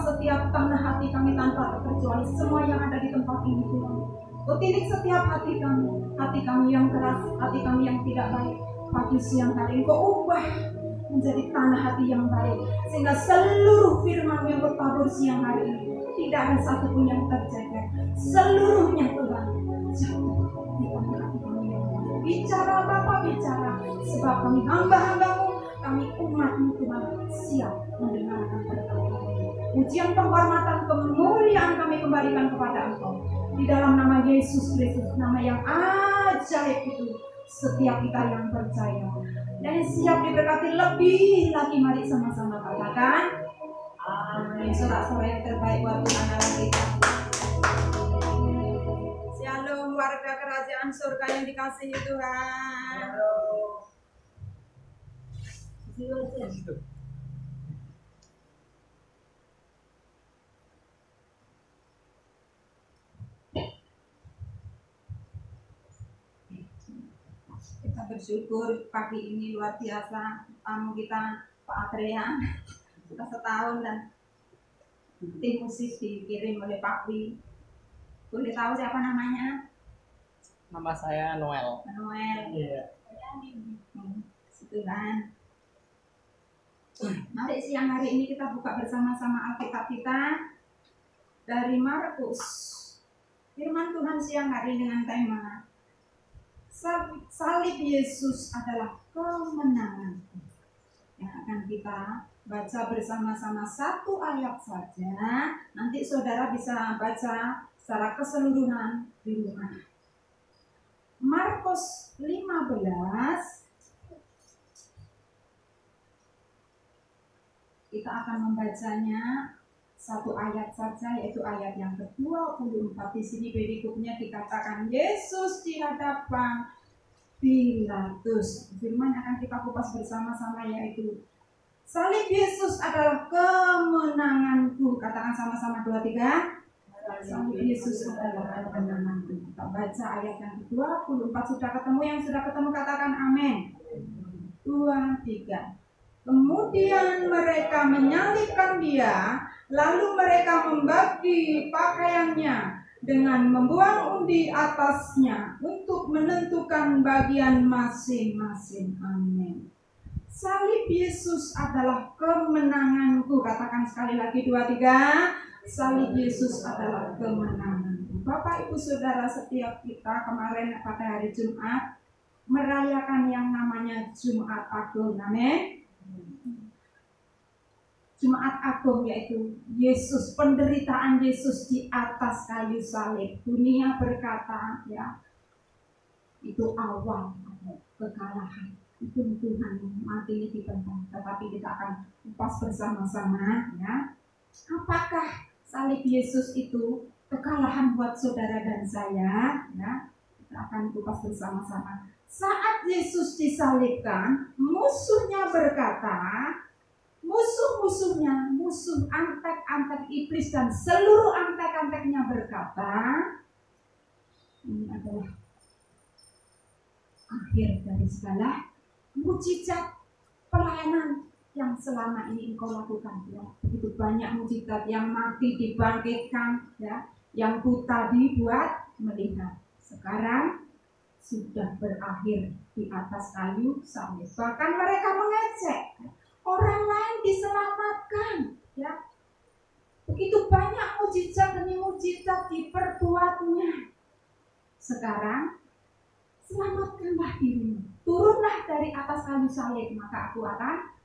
Setiap tanah hati kami tanpa terkecuali, semua yang ada di tempat ini Tuhan. Kau tilik setiap hati kami yang keras, hati kami yang tidak baik. Pagi siang hari Kau ubah menjadi tanah hati yang baik, sehingga seluruh firman yang bertabur siang hari ini tidak ada satupun yang terjaga. Seluruhnya Tuhan jatuh di tanah hati kami yang baik. Bicara Bapa, bicara, sebab kami hamba-hambamu, kami umat-Mu Tuhan, siap mendengarkan perkataan. Pujian, penghormatan, kemuliaan kami kembalikan kepada Engkau di dalam nama Yesus Kristus, nama yang ajaib itu. Setiap kita yang percaya dan siap diberkati lebih lagi, mari sama-sama katakan amin. Sorak-sorai yang terbaik buat Tuhan Allah kita. Shalom warga kerajaan surga yang dikasihi Tuhan. Kita bersyukur pagi ini luar biasa, tamu kita Pak Adrian sudah setahun dan tim musik dikirim oleh Pak Wi. Boleh tahu siapa namanya? Nama saya Noel. Noel. Iya. Tuhan. Mari siang hari ini kita buka bersama-sama Alkitab kita dari Markus. Firman Tuhan siang hari dengan tema salib Yesus adalah kemenangan. Yang akan kita baca bersama-sama satu ayat saja. Nanti saudara bisa baca secara keseluruhan di rumah. Markus 15 kita akan membacanya satu ayat saja, yaitu ayat yang ke-24. Di sini berikutnya dikatakan Yesus di hadapan Pilatus. Firman akan kita kupas bersama-sama, yaitu salib Yesus adalah kemenanganku. Katakan sama-sama 2, 3. Salib Yesus adalah kemenanganku. Kita baca ayat yang ke-24. Sudah ketemu? Yang sudah ketemu katakan amin. 2, 3. Kemudian mereka menyalibkan dia, lalu mereka membagi pakaiannya dengan membuang undi atasnya untuk menentukan bagian masing-masing. Amin. Salib Yesus adalah kemenanganku. Katakan sekali lagi 2, 3. Salib Yesus adalah kemenanganku. Bapak Ibu Saudara, setiap kita kemarin pada hari Jumat merayakan yang namanya Jumat Agung. Amin. Jumat Agung, yaitu Yesus, penderitaan Yesus di atas kayu salib. Dunia berkata, ya, itu awal kekalahan. Itu Tuhan mati ditentang. Tetapi kita akan kupas bersama-sama, ya. Apakah salib Yesus itu kekalahan buat saudara dan saya? Ya, kita akan kupas bersama-sama. Saat Yesus disalibkan, musuhnya berkata, musuh-musuhnya, musuh antek-antek iblis dan seluruh antek-anteknya berkata, ini adalah akhir dari segala mujizat pelayanan yang selama ini engkau lakukan, ya. Begitu banyak mujizat, yang mati dibangkitkan, ya, yang buta dibuat melihat. Sekarang sudah berakhir di atas kayu salib. Bahkan mereka mengejek, orang lain diselamatkan, ya. Begitu banyak mujizat demi mujizat diperbuatnya. Sekarang selamatkanlah dirimu, turunlah dari atas kayu salib, maka aku akan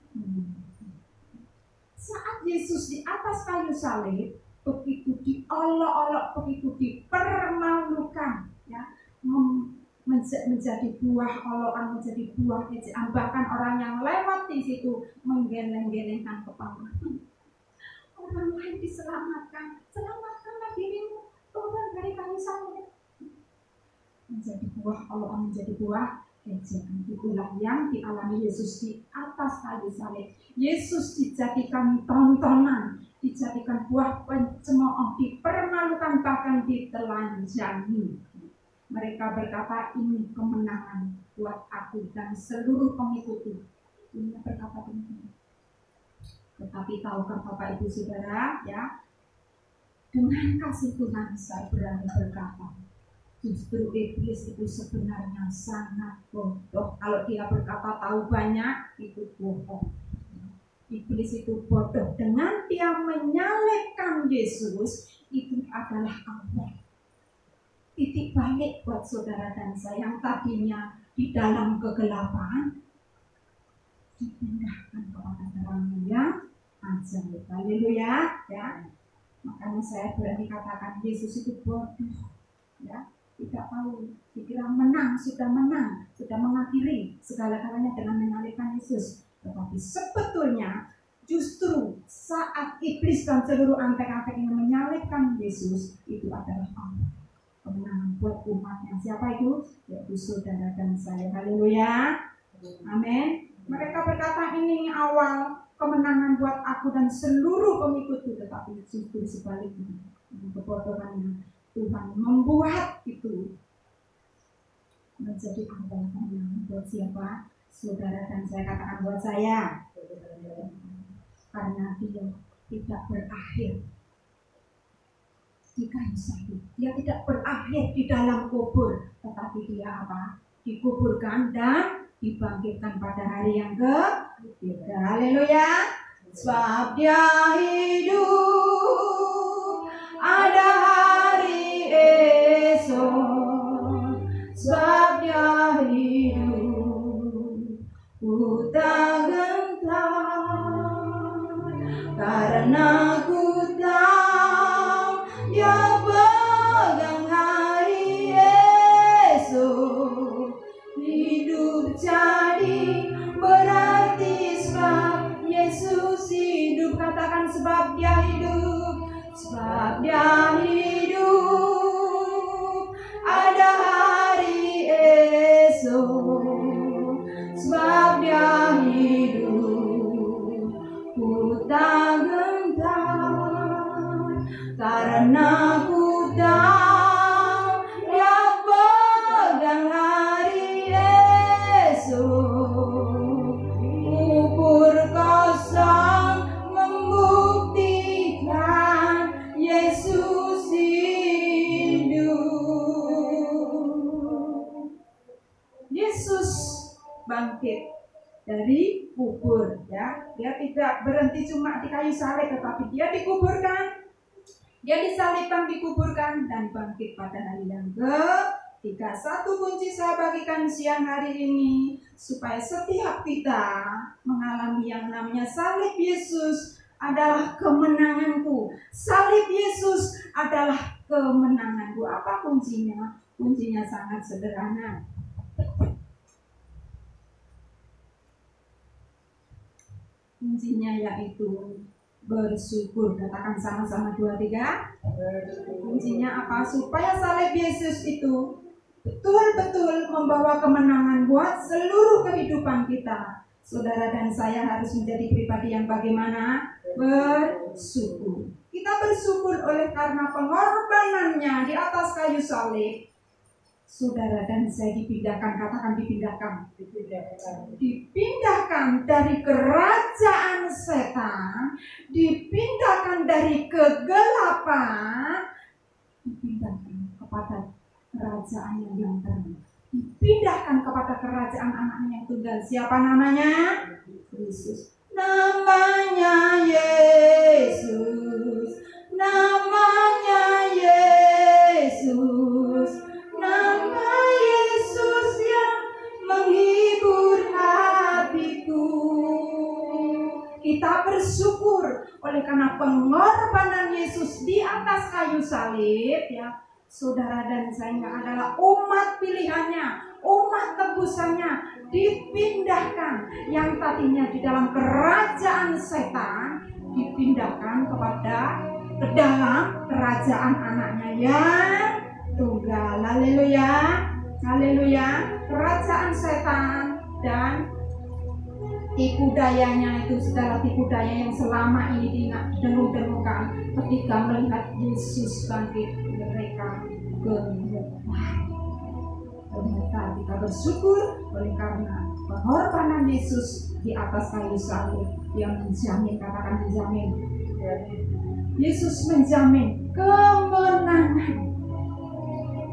saat Yesus di atas kayu salib, begitu diolok-olok, begitu dipermalukan, ya, menjadi buah olokan, menjadi buah ejekan. Bahkan orang yang lewat di situ menggeleng-gelengkan kepala. Orang lain diselamatkan, selamatkanlah dirimu, turun dari kayu salib. Menjadi buah olokan, menjadi buah ejekan. Itulah yang dialami Yesus di atas kayu salib. Yesus dijadikan tontonan, dijadikan buah pencemooh, dipermalukan, bahkan ditelanjangi. Mereka berkata, ini kemenangan buat aku dan seluruh pengikutku. Ini berkata begitu. Tetapi tahukah Bapak Ibu Saudara, ya, dengan kasih Tuhan saya berani berkata, justru iblis itu sebenarnya sangat bodoh. Kalau dia berkata tahu banyak, itu bohong. Iblis itu bodoh. Dengan dia menyalibkan Yesus, itu adalah Allah. Titik balik buat saudara dan saya yang tadinya di dalam kegelapan, dipindahkan kepada terang yang ajaib. Haleluya, ya. Makanya saya berani katakan Yesus itu bodoh, ya. Tidak tahu, dikira menang, sudah mengakhiri segala-galanya dengan menyalibkan Yesus. Tetapi sebetulnya justru saat iblis dan seluruh antek-antek ini menyalibkan Yesus, itu adalah Allah. Kemenangan buat umatnya. Siapa itu? Yaitu saudara dan saya. Haleluya, amin. Mereka berkata ini awal kemenangan buat aku dan seluruh pengikutku, tetapi justru sebaliknya. Kebodohannya Tuhan membuat itu menjadi awal kemenangan buat siapa? Saudara dan saya. Katakan buat saya. Karena dia tidak berakhir di kayu salib. Dia tidak berakhir di dalam kubur, tetapi dia apa? Dikuburkan dan dibangkitkan pada hari yang ketiga. Haleluya. Sebab dia hidup, ada hari esok. Sebab dia hidup, ku tak gentar, karena ku tahu dia pegang hari esok. Hidup jadi berarti sebab Yesus hidup. Katakan sebab dia hidup. Sebab dia hidup, ada hari esok. Sebab dia hidup, ku tak gentar, karena ku tahu dia pegang hari esok. Kubur kosong membuktikan Yesus hidup. Yesus bangkit dari kubur, ya. Dia tidak berhenti cuma di kayu salib, tetapi dia dikuburkan. Dia disalibkan, dikuburkan, dan bangkit pada hari yang ketiga. Satu kunci saya bagikan siang hari ini, supaya setiap kita mengalami yang namanya salib Yesus adalah kemenanganku. Salib Yesus adalah kemenanganku. Apa kuncinya? Kuncinya sangat sederhana. Kuncinya yaitu bersyukur. Katakan sama-sama 2, 3. Kuncinya apa? Supaya salib Yesus itu betul-betul membawa kemenangan buat seluruh kehidupan kita. Saudara dan saya harus menjadi pribadi yang bagaimana? Bersyukur. Kita bersyukur oleh karena pengorbanannya di atas kayu salib. Saudara dan saya dipindahkan, katakan dipindahkan. Dipindahkan dari kerajaan setan, dipindahkan dari kegelapan, dipindahkan kepada kerajaan yang terang, dipindahkan kepada kerajaan anaknya yang tunggal. Siapa namanya? Yesus. Namanya Yesus. Namanya Yesus. Nama Yesus yang menghibur hatiku. Kita bersyukur oleh karena pengorbanan Yesus di atas kayu salib, ya. Saudara dan saya adalah umat pilihannya, umat tebusannya, dipindahkan yang tadinya di dalam kerajaan setan, dipindahkan ke dalam kerajaan anaknya yang tunggal. Haleluya, haleluya. Kerajaan setan dan tipu dayanya itu, segala tipu daya yang selama ini didengung-dengungkan, ketika melihat Yesus bangkit, mereka gemetar. Kita bersyukur oleh karena pengorbanan Yesus di atas kayu salib yang menjamin, katakan menjamin. Yesus menjamin kemenangan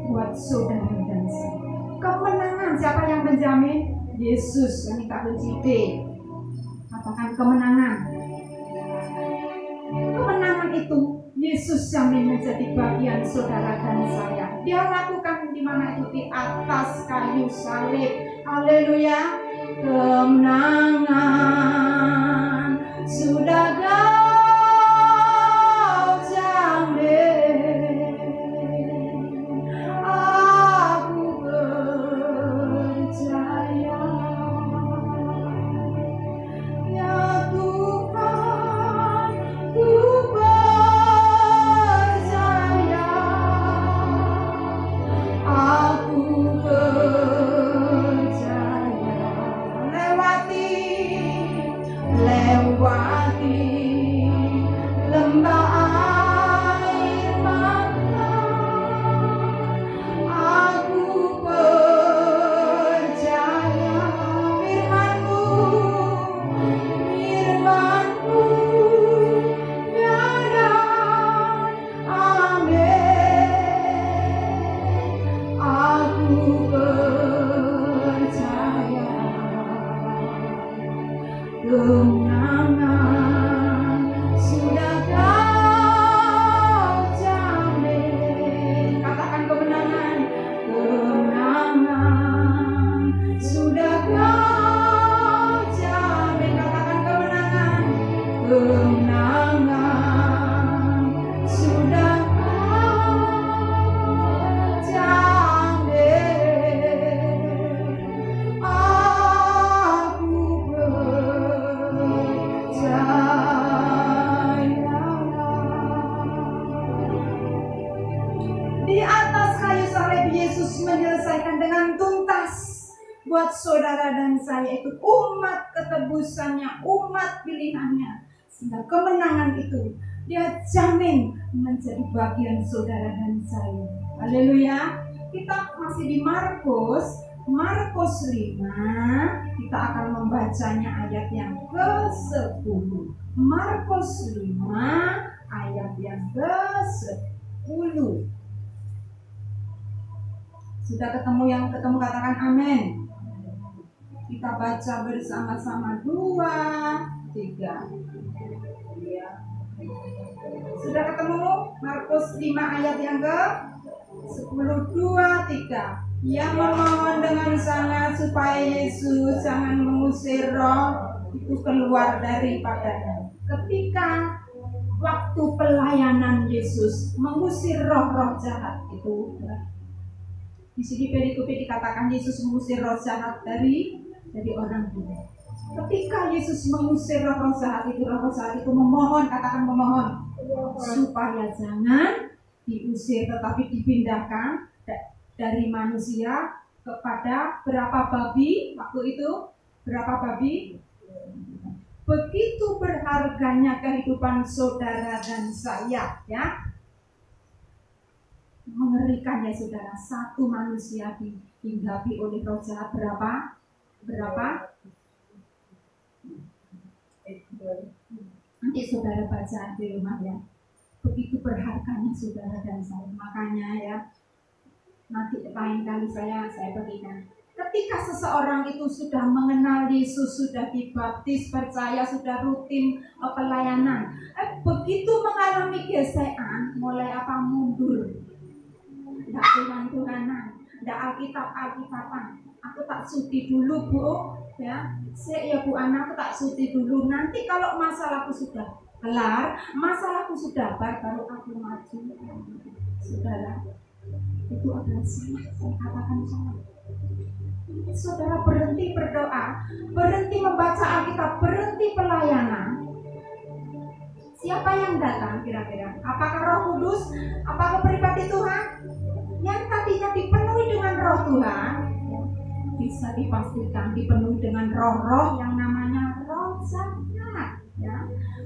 buat saudara dan saya. Kemenangan, siapa yang menjamin? Yesus. Yang kita kunci D. Katakan kemenangan. Kemenangan itu Yesus jamin menjadi bagian saudara dan saya. Dia lakukan di mana itu? Di atas kayu salib. Haleluya. Kemenangan sudah Kau jamin. Aku percaya, ya Tuhan, ku percaya. Aku percaya. Lewati lembah air mata, aku percaya firman-Mu, ya dan amin. Aku percaya. Kemenangan sudah Kau jamin. Katakan kemenangan. Kemenangan sudah Kau jamin. Katakan kemenangan. Kemenangan sudah Kau jamin. Aku di atas kayu salib Yesus menyelesaikan dengan tuntas buat saudara dan saya, itu umat ketebusannya, umat pilihannya. Sehingga kemenangan itu Dia jamin menjadi bagian saudara dan saya. Haleluya. Kita masih di Markus 5. Kita akan membacanya ayat yang ke-10. Markus 5 ayat yang ke-10. Sudah ketemu? Yang ketemu katakan amin. Kita baca bersama-sama 2, 3. Sudah ketemu? Markus 5 ayat yang ke-10. 2, 3. Ia memohon dengan sangat supaya Yesus jangan mengusir roh itu keluar daripadanya. Ketika waktu pelayanan Yesus mengusir roh-roh jahat itu, di sini perikopnya dikatakan Yesus mengusir roh jahat dari orang tua. Ketika Yesus mengusir roh jahat itu memohon, katakan memohon, supaya jangan diusir tetapi dipindahkan dari manusia kepada berapa babi waktu itu? Berapa babi? Begitu berharganya kehidupan saudara dan saya, ya. Mengerikan ya saudara, satu manusia dihinggapi oleh roh jahat berapa? Nanti saudara baca di rumah ya. Begitu berharganya saudara dan saya. Makanya ya, nanti lain kali saya bagikan. Ketika seseorang itu sudah mengenal Yesus, sudah dibaptis, percaya, sudah rutin pelayanan, begitu mengalami gesekan, mulai mundur, tidak Tuhan-Tuhanan, tidak Alkitab-Alkitaban. Aku tak sudi dulu, Bu, ya. Ya Bu Ana, aku tak sudi dulu. Nanti kalau masalahku sudah kelar, masalahku sudah baru aku maju. Saudara, itu adalah salah. Saya katakan salah. Saudara berhenti berdoa, berhenti membaca Alkitab, berhenti pelayanan. Siapa yang datang kira-kira? Apakah Roh Kudus? Apakah pribadi Tuhan? Yang tadinya dipenuhi dengan Roh Tuhan, bisa dipastikan dipenuhi dengan roh-roh yang namanya roh jahat, ya.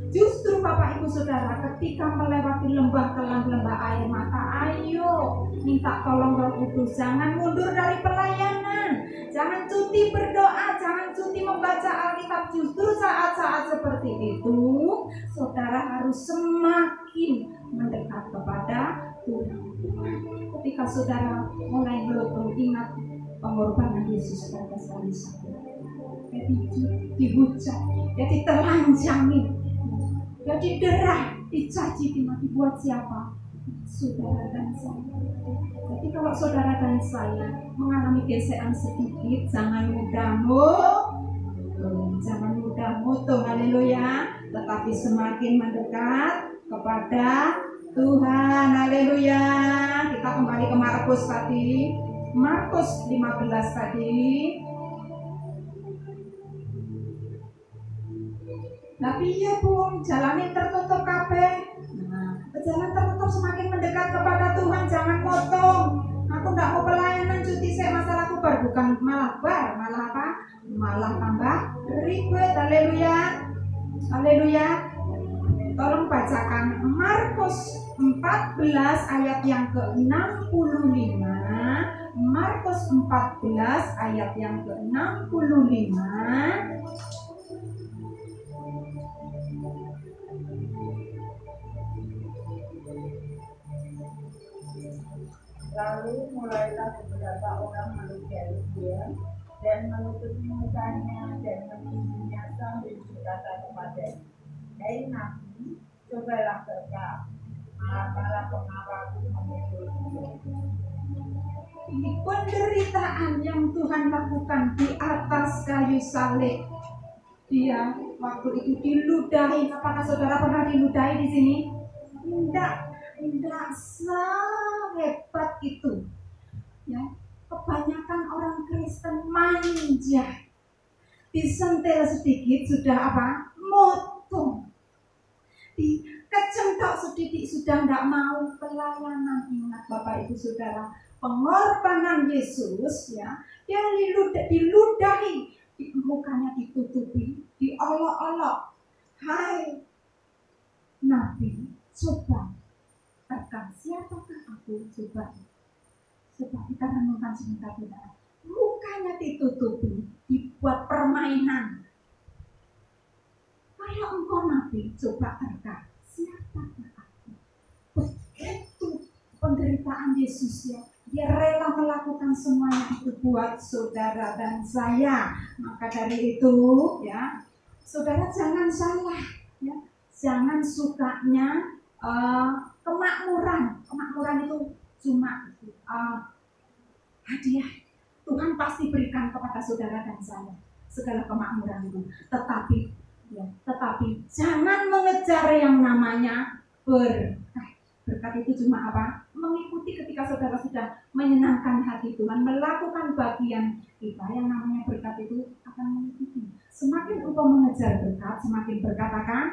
Justru Bapak Ibu Saudara, ketika melewati lembah kelam, lembah air mata, ayo minta tolong Roh Kudus. Jangan mundur dari pelayanan, jangan cuti berdoa, jangan cuti membaca Alkitab. Justru saat-saat seperti itu, saudara harus semakin mendekat kepada Tuhan. Ketika saudara mulai melukung, ingat pengorbanan Yesus pada salib. Jadi dihujat, jadi telanjangi, jadi derah, dicaci dimaki. Buat siapa? Saudara dan saya. Jadi kalau saudara dan saya mengalami gesekan sedikit, jangan mudah mutung, haleluya, tetapi semakin mendekat kepada Tuhan, haleluya. Kita kembali ke Markus tadi, Markus 15 tadi. Tapi ya Bu, jalannya tertutup kabeh. Jalan tertutup, semakin mendekat kepada Tuhan, jangan potong. Aku tidak mau pelayanan, cuti saya, masalahku bar, bukan malah bar, malah apa? Malah tambah ribet. Haleluya, haleluya. Tolong bacakan Markus 14 ayat yang ke-65. Markus 14 ayat yang ke-65. Lalu mulailah beberapa orang melukai dia dan menutupi mukanya dan meningginya sambil berkata kepadanya, "Hei Nabi, cobalah berkah, para pengawalku memukul dia." Ini penderitaan yang Tuhan lakukan di atas kayu salib. Dia waktu itu diludahi. Apakah saudara pernah diludahi di sini? Tidak sehebat itu. Ya, kebanyakan orang Kristen manja. Disentil sedikit sudah motong. Dikecentok sedikit sudah tidak mau pelayanan. Ingat Bapak Ibu Saudara, pengorbanan Yesus, ya, dia diludahi, mukanya ditutupi, diolok-olok. Hai Nabi, coba berkah, siapakah aku? Coba kita renungkan sebentar, saudara. Mukanya ditutupi, dibuat permainan. Kalau engkau Nabi, coba berkah, siapakah aku? Begitu penderitaan Yesus, ya. Dia rela melakukan semuanya itu buat saudara dan saya. Maka dari itu, ya, saudara jangan salah, ya. Jangan sukanya kemakmuran itu cuma hadiah. Tuhan pasti berikan kepada saudara dan saya segala kemakmuran itu. Tetapi jangan mengejar yang namanya berkat. Berkat itu cuma mengikuti ketika saudara sudah menyenangkan hati Tuhan, melakukan bagian kita. Yang namanya berkat itu akan mengikuti. Semakin engkau mengejar berkat, semakin berkat akan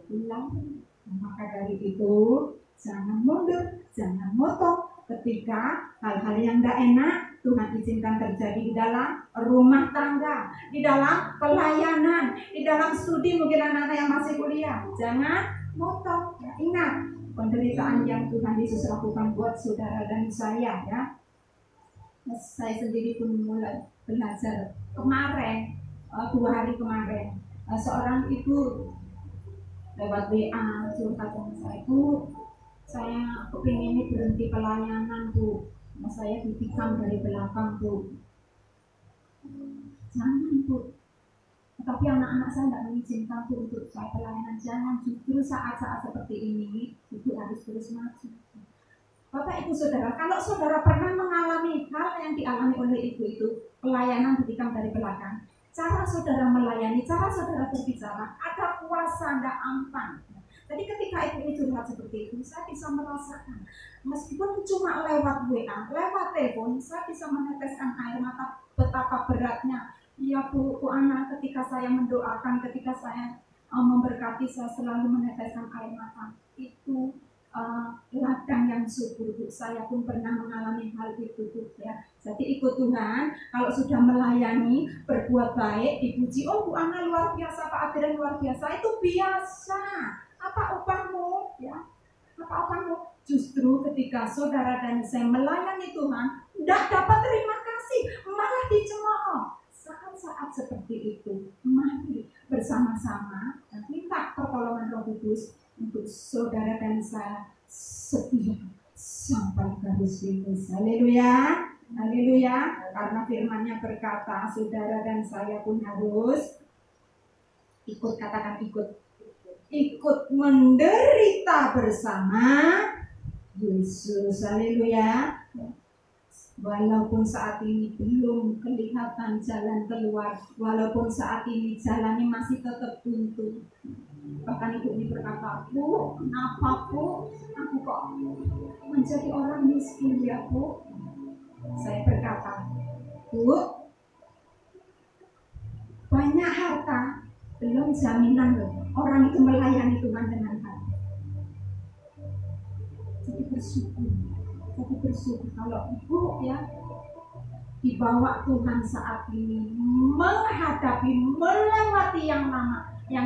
hilang. Maka dari itu jangan mundur, jangan motong ketika hal-hal yang tidak enak Tuhan izinkan terjadi di dalam rumah tangga, di dalam pelayanan, di dalam studi, mungkin anak-anak yang masih kuliah. Jangan motong, ya. Ingat penderitaan yang Tuhan Yesus lakukan buat saudara dan saya, ya. Saya sendiri pun mulai belajar kemarin, 2 hari kemarin, seorang ibu lewat WA curhat sama saya, "Bu, saya kepingin ini berhenti pelayanan, Bu. Saya ditikam dari belakang, Bu. Jangan, Bu. Tetapi anak-anak saya tidak mengizinkan, Bu, untuk saya pelayanan. Jangan, justru saat-saat seperti ini Ibu harus terus maju. Bapak Ibu Saudara, kalau saudara pernah mengalami hal yang dialami oleh ibu itu, pelayanan ditikam dari belakang, cara saudara melayani, cara saudara berbicara, ada kuasa, tidak ampan. Jadi ketika ibu curhat seperti itu, saya bisa merasakan, meskipun cuma lewat WA, lewat telepon, saya bisa meneteskan air mata betapa beratnya. Ya Bu Ana, ketika saya mendoakan, ketika saya memberkati, saya selalu meneteskan air mata. Itu ladang yang subur, Bu. Saya pun pernah mengalami hal itu, Bu, ya. Jadi ikut Tuhan, kalau sudah melayani, berbuat baik, dipuji, oh Bu Ana luar biasa, Pak Adrian luar biasa, itu biasa. Apa upahmu? Ya, apa upahmu? Justru ketika saudara dan saya melayani Tuhan, tidak dapat terima kasih, malah dicemooh. Saat-saat seperti itu, mari bersama-sama dan minta pertolongan Roh Kudus untuk saudara dan saya setia sampai garis finish. Haleluya, haleluya. Karena firman-Nya berkata, saudara dan saya pun harus ikut, katakan ikut menderita bersama Yesus. Haleluya. Walaupun saat ini belum kelihatan jalan keluar, walaupun saat ini jalannya masih tetap buntu. Bahkan ibu ini berkata, Bu, kenapa Bu? Aku kok menjadi orang miskin ya Bu? Saya berkata, Bu, banyak harta belum jaminan loh orang itu melayani Tuhan dengan hati. Jadi bersyukur kalau ibu ya dibawa Tuhan saat ini menghadapi, melewati yang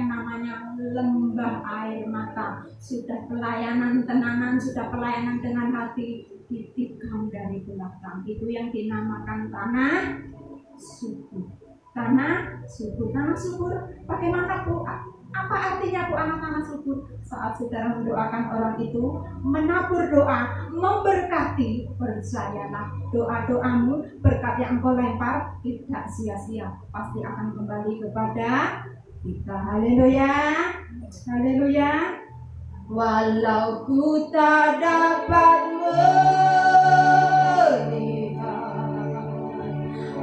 namanya lembah air mata. Sudah pelayanan tenanan, sudah pelayanan dengan hati, ditikam dari belakang. Itu yang dinamakan tanah subur. Tanah subur. Tanah subur bagaimana Bu? Apa artinya Bu anak tanah subur? Saat saudara mendoakan orang itu, menabur doa, memberkati, percayalah doa-doamu, berkat yang engkau lempar tidak sia-sia, pasti akan kembali kepada kita. Haleluya, haleluya. Walau ku tak dapat melihat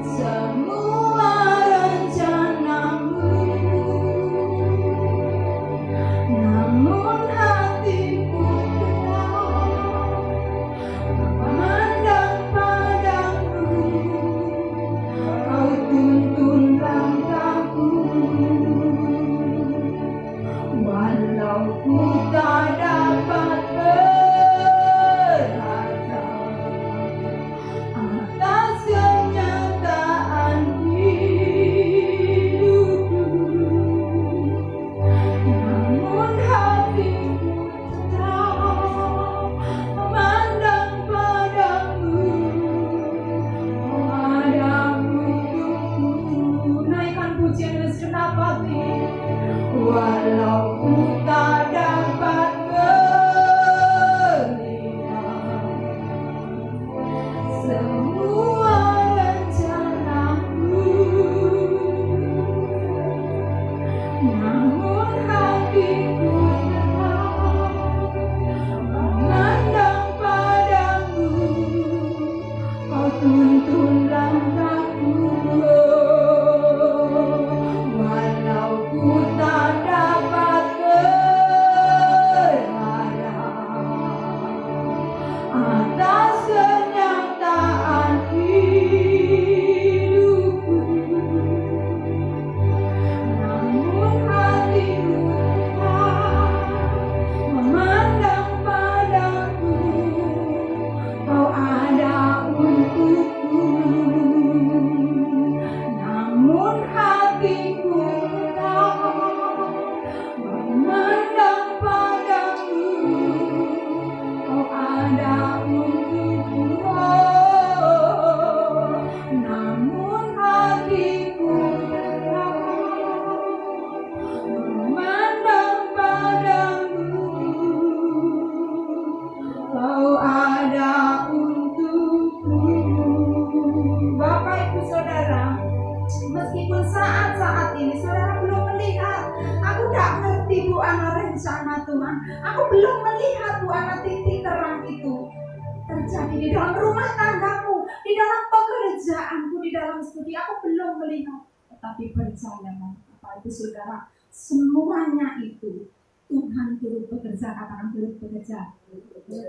semua rencanamu, namun hatiku tetap memandang padamu. Kau tuntun langkahku, walau ku tak dapat berharga atas kenyataan hidupku, namun hatiku tetap memandang padamu. Oh, ada untukku. Naikkan pujian dan segenap hati. Walau ku tak dapat melihat semua rencanamu, namun hatiku tetap memandang padamu. Kau tuntun langkahku, walau ku tak dapat berharap atas kenyataan hidupku, namun hatiku tetap rencana Tuhan. Aku belum melihat Tuhan titik terang itu terjadi di dalam rumah tanggaku, di dalam pekerjaanku, di dalam studi. Aku belum melihat. Tetapi percayalah, apa itu saudara, semuanya itu Tuhan turut bekerja, katakan turut bekerja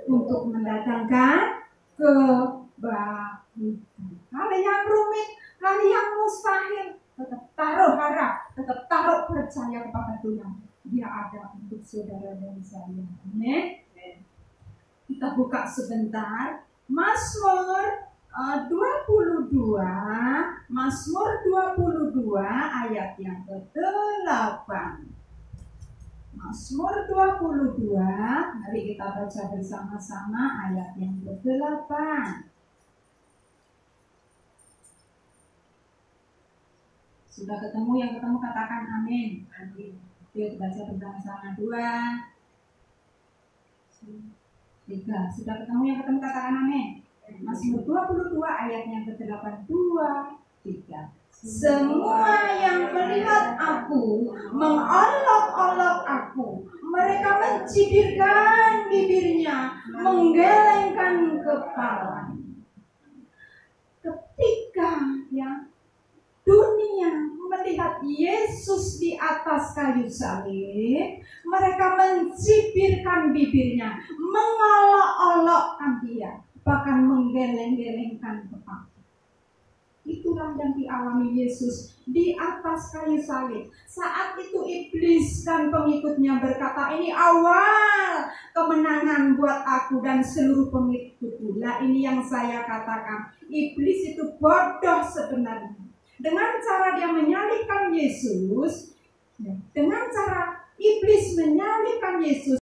untuk mendatangkan kebaikan. Hal yang rumit, hal yang mustahil, tetap taruh harap, tetap taruh percaya kepada Tuhan. Dia ada untuk saudara dan saya. Amin. Kita buka sebentar Mazmur 22, Mazmur 22 ayat yang ke-8. Mazmur 22, mari kita baca bersama-sama ayat yang ke-8. Sudah ketemu? Yang ketemu katakan amin. Amin. Yuk baca bersama-sama. 2, 3. Sudah ketemu? Yang ketemu katakan amin. Mazmur 22 ayat yang ke-8. 2, 3. Semua yang melihat aku mengolok-olok aku, mereka mencibirkan bibirnya, menggelengkan kepala. Ketika dunia melihat Yesus di atas kayu salib, mereka mencibirkan bibirnya, mengolok-olokkan dia, bahkan menggeleng-gelengkan kepala. Itulah yang dialami Yesus di atas kayu salib. Saat itu iblis dan pengikutnya berkata, ini awal kemenangan buat aku dan seluruh pengikutku. Nah, ini yang saya katakan, iblis itu bodoh sebenarnya. Dengan cara dia menyalibkan Yesus, dengan cara iblis menyalibkan Yesus,